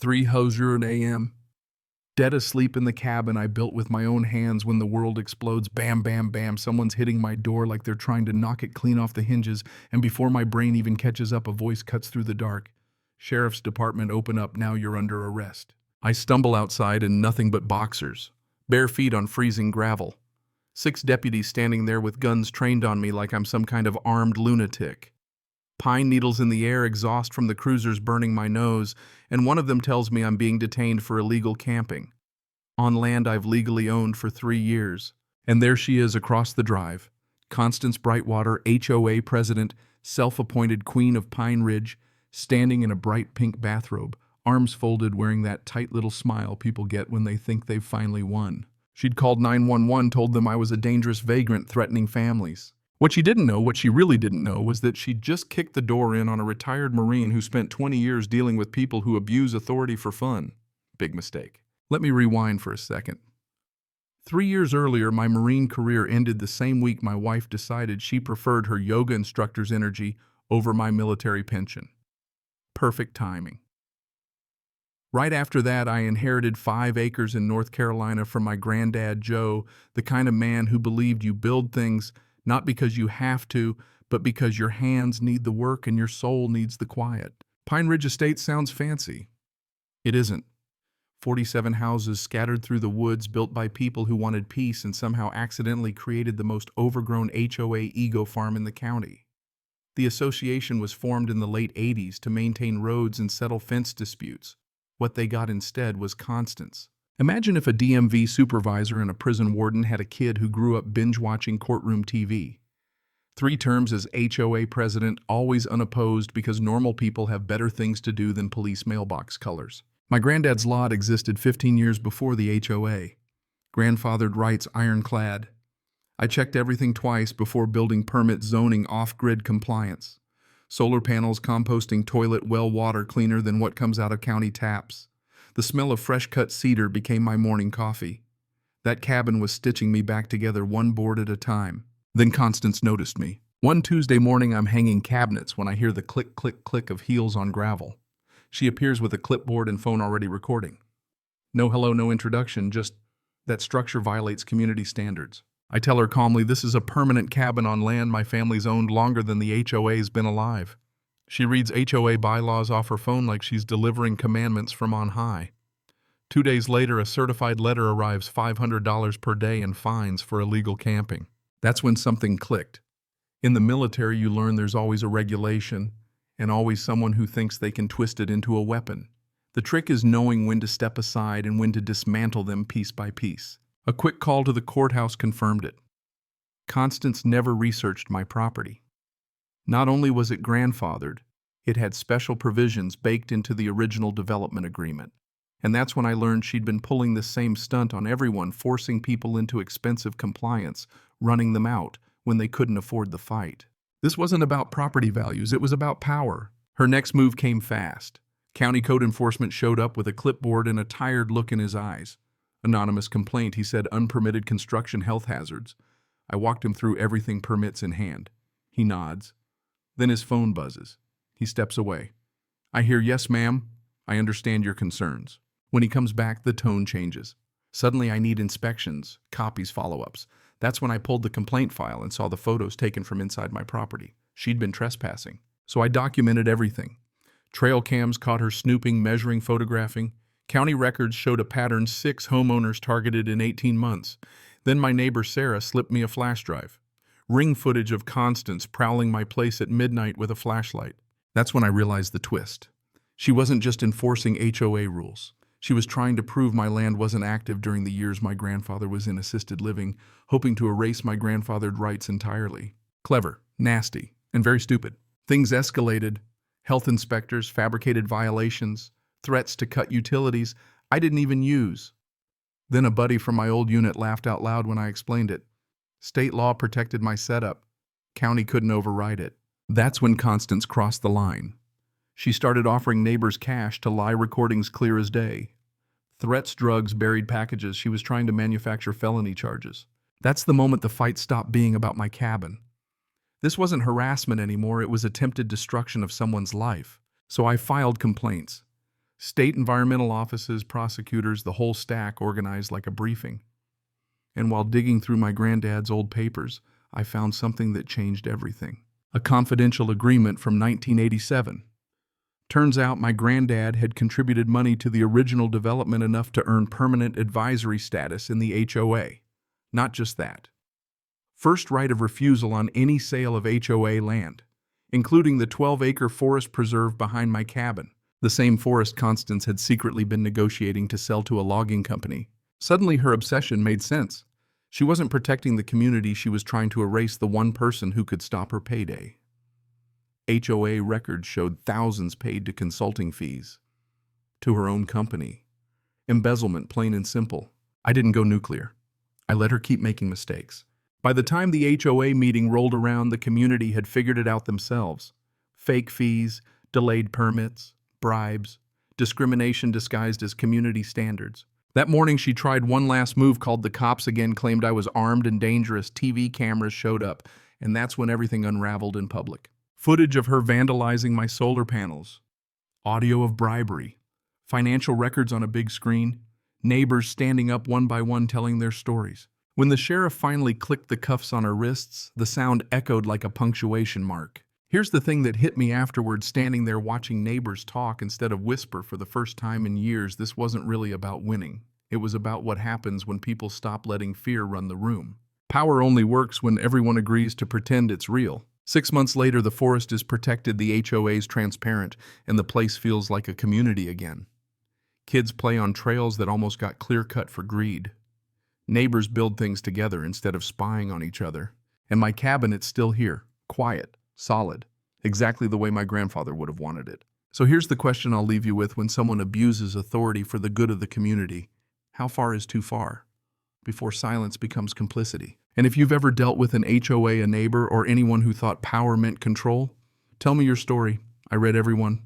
3:00 a.m. Dead asleep in the cabin I built with my own hands when the world explodes. Bam, bam, bam. Someone's hitting my door like they're trying to knock it clean off the hinges, and before my brain even catches up, a voice cuts through the dark. Sheriff's Department, open up, now you're under arrest. I stumble outside in nothing but boxers, bare feet on freezing gravel. 6 deputies standing there with guns trained on me like I'm some kind of armed lunatic. Pine needles in the air, exhaust from the cruisers burning my nose, and one of them tells me I'm being detained for illegal camping. On land I've legally owned for 3 years. And there she is across the drive. Constance Brightwater, HOA president, self-appointed queen of Pine Ridge, standing in a bright pink bathrobe, arms folded, wearing that tight little smile people get when they think they've finally won. She'd called 911, told them I was a dangerous vagrant threatening families. What she really didn't know, was that she'd just kicked the door in on a retired Marine who spent 20 years dealing with people who abuse authority for fun. Big mistake. Let me rewind for a second. 3 years earlier, my Marine career ended the same week my wife decided she preferred her yoga instructor's energy over my military pension. Perfect timing. Right after that, I inherited 5 acres in North Carolina from my granddad, Joe, the kind of man who believed you build things not because you have to, but because your hands need the work and your soul needs the quiet. Pine Ridge Estate sounds fancy. It isn't. 47 houses scattered through the woods, built by people who wanted peace and somehow accidentally created the most overgrown HOA ego farm in the county. The association was formed in the late 80s to maintain roads and settle fence disputes. What they got instead was Constance. Imagine if a DMV supervisor and a prison warden had a kid who grew up binge-watching courtroom TV. 3 terms as HOA president, always unopposed because normal people have better things to do than police mailbox colors. My granddad's lot existed 15 years before the HOA. Grandfathered rights ironclad. I checked everything twice before building permit zoning off-grid compliance. Solar panels, composting toilet, well water cleaner than what comes out of county taps. The smell of fresh-cut cedar became my morning coffee. That cabin was stitching me back together one board at a time. Then Constance noticed me. One Tuesday morning, I'm hanging cabinets when I hear the click, click, click of heels on gravel. She appears with a clipboard and phone already recording. No hello, no introduction, just that structure violates community standards. I tell her calmly, this is a permanent cabin on land my family's owned longer than the HOA's been alive. She reads HOA bylaws off her phone like she's delivering commandments from on high. 2 days later, a certified letter arrives, $500 per day in fines for illegal camping. That's when something clicked. In the military, you learn there's always a regulation and always someone who thinks they can twist it into a weapon. The trick is knowing when to step aside and when to dismantle them piece by piece. A quick call to the courthouse confirmed it. Constance never researched my property. Not only was it grandfathered, it had special provisions baked into the original development agreement. And that's when I learned she'd been pulling the same stunt on everyone, forcing people into expensive compliance, running them out when they couldn't afford the fight. This wasn't about property values, it was about power. Her next move came fast. County code enforcement showed up with a clipboard and a tired look in his eyes. Anonymous complaint, he said, unpermitted construction, health hazards. I walked him through everything, permits in hand. He nods. Then his phone buzzes. He steps away. I hear, yes, ma'am. I understand your concerns. When he comes back, the tone changes. Suddenly, I need inspections, copies, follow-ups. That's when I pulled the complaint file and saw the photos taken from inside my property. She'd been trespassing. So I documented everything. Trail cams caught her snooping, measuring, photographing. County records showed a pattern, 6 homeowners targeted in 18 months. Then my neighbor Sarah slipped me a flash drive. Ring footage of Constance prowling my place at midnight with a flashlight. That's when I realized the twist. She wasn't just enforcing HOA rules. She was trying to prove my land wasn't active during the years my grandfather was in assisted living, hoping to erase my grandfathered rights entirely. Clever, nasty, and very stupid. Things escalated. Health inspectors, fabricated violations, threats to cut utilities I didn't even use. Then a buddy from my old unit laughed out loud when I explained it. State law protected my setup. County couldn't override it. That's when Constance crossed the line. She started offering neighbors cash to lie recordings clear as day. Threats, drugs, buried packages. She was trying to manufacture felony charges. That's the moment the fight stopped being about my cabin. This wasn't harassment anymore, it was attempted destruction of someone's life. So I filed complaints. State environmental offices, prosecutors, the whole stack organized like a briefing. And while digging through my granddad's old papers, I found something that changed everything. A confidential agreement from 1987. Turns out my granddad had contributed money to the original development enough to earn permanent advisory status in the HOA. Not just that. First right of refusal on any sale of HOA land, including the 12-acre forest preserve behind my cabin. The same forest Constance had secretly been negotiating to sell to a logging company. Suddenly her obsession made sense. She wasn't protecting the community, she was trying to erase the one person who could stop her payday. HOA records showed thousands paid to consulting fees. To her own company. Embezzlement, plain and simple. I didn't go nuclear. I let her keep making mistakes. By the time the HOA meeting rolled around, the community had figured it out themselves. Fake fees, delayed permits, bribes, discrimination disguised as community standards. That morning she tried one last move, called the cops again, claimed I was armed and dangerous. TV cameras showed up, and that's when everything unraveled in public. Footage of her vandalizing my solar panels. Audio of bribery. Financial records on a big screen. Neighbors standing up one by one telling their stories. When the sheriff finally clicked the cuffs on her wrists, the sound echoed like a punctuation mark. Here's the thing that hit me afterward, standing there watching neighbors talk instead of whisper for the first time in years. This wasn't really about winning. It was about what happens when people stop letting fear run the room. Power only works when everyone agrees to pretend it's real. 6 months later, the forest is protected, the HOA's transparent, and the place feels like a community again. Kids play on trails that almost got clear-cut for greed. Neighbors build things together instead of spying on each other. And my cabin, it's still here, quiet, solid, exactly the way my grandfather would have wanted it. So here's the question I'll leave you with: when someone abuses authority for the good of the community, how far is too far before silence becomes complicity? And if you've ever dealt with an HOA, a neighbor, or anyone who thought power meant control, tell me your story. I read everyone.